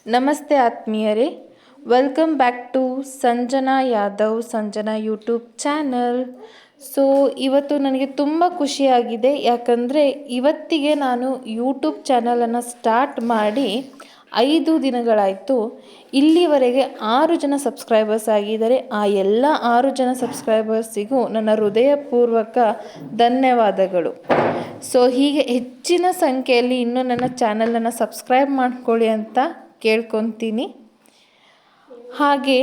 ನಮಸ್ತೆ ಆತ್ಮೀಯರೇ, welcome back to Sanjana Yadav Sanjana YouTube channel. So ಇವತ್ತು ನನಗೆ ತುಂಬ ಖುಷಿಯಾಗಿದೆ, ಯಾಕಂದರೆ ಇವತ್ತಿಗೆ ನಾನು ಯೂಟ್ಯೂಬ್ ಚಾನಲನ್ನು ಸ್ಟಾರ್ಟ್ ಮಾಡಿ 5 ದಿನಗಳಾಯಿತು. ಇಲ್ಲಿವರೆಗೆ 6 ಜನ ಸಬ್ಸ್ಕ್ರೈಬರ್ಸ್ ಆಗಿದ್ದಾರೆ. ಆ ಎಲ್ಲ 6 ಜನ ಸಬ್ಸ್ಕ್ರೈಬರ್ಸಿಗೂ ನನ್ನ ಹೃದಯಪೂರ್ವಕ ಧನ್ಯವಾದಗಳು. ಸೊ ಹೀಗೆ ಹೆಚ್ಚಿನ ಸಂಖ್ಯೆಯಲ್ಲಿ ಇನ್ನೂ ನನ್ನ ಚಾನಲನ್ನು ಸಬ್ಸ್ಕ್ರೈಬ್ ಮಾಡ್ಕೊಳ್ಳಿ ಅಂತ ಕೇಳ್ಕೊತೀನಿ. ಹಾಗೆ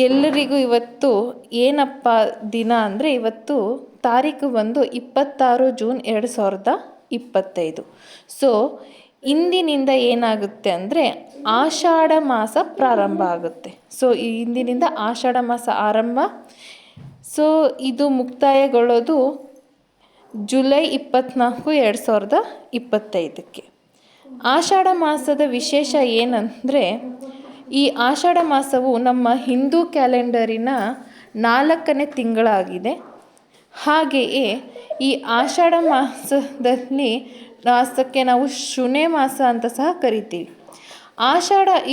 ಎಲ್ಲರಿಗೂ ಇವತ್ತು ಏನಪ್ಪ ದಿನ ಅಂದರೆ, ಇವತ್ತು ತಾರೀಕು ಬಂದು 26 ಜೂನ್ 2025. ಸೊ ಇಂದಿನಿಂದ ಏನಾಗುತ್ತೆ ಅಂದರೆ ಆಷಾಢ ಮಾಸ ಪ್ರಾರಂಭ ಆಗುತ್ತೆ. ಸೊ ಇಂದಿನಿಂದ ಆಷಾಢ ಮಾಸ ಆರಂಭ. ಸೊ ಇದು ಮುಕ್ತಾಯಗೊಳ್ಳೋದು ಜುಲೈ 24, 2025ಕ್ಕೆ. ಆಷಾಢ ಮಾಸದ ವಿಶೇಷ ಏನಂದರೆ, ಈ ಆಷಾಢ ಮಾಸವು ನಮ್ಮ ಹಿಂದೂ ಕ್ಯಾಲೆಂಡರಿನ 4ನೇ ತಿಂಗಳಾಗಿದೆ. ಹಾಗೆಯೇ ಈ ಆಷಾಢ ಮಾಸಕ್ಕೆ ನಾವು ಶುನೆ ಮಾಸ ಅಂತ ಸಹ ಕರಿತೀವಿ.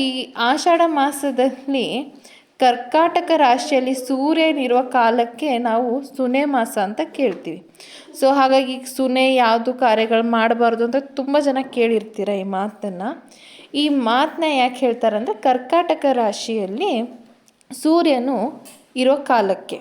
ಈ ಆಷಾಢ ಮಾಸದಲ್ಲಿ ಕರ್ಕಾಟಕ ರಾಶಿಯಲ್ಲಿ ಸೂರ್ಯನಿರುವ ಕಾಲಕ್ಕೆ ನಾವು ಸುನೆ ಮಾಸ ಅಂತ ಕೇಳ್ತೀವಿ. ಸೊ ಹಾಗಾಗಿ ಸುನೆ ಯಾವುದು ಕಾರ್ಯಗಳು ಮಾಡಬಾರ್ದು ಅಂತ ತುಂಬ ಜನ ಕೇಳಿರ್ತೀರ ಈ ಮಾತನ್ನು. ಈ ಮಾತನ್ನ ಯಾಕೆ ಹೇಳ್ತಾರೆ ಅಂದರೆ, ಕರ್ಕಾಟಕ ರಾಶಿಯಲ್ಲಿ ಸೂರ್ಯನು ಇರೋ ಕಾಲಕ್ಕೆ.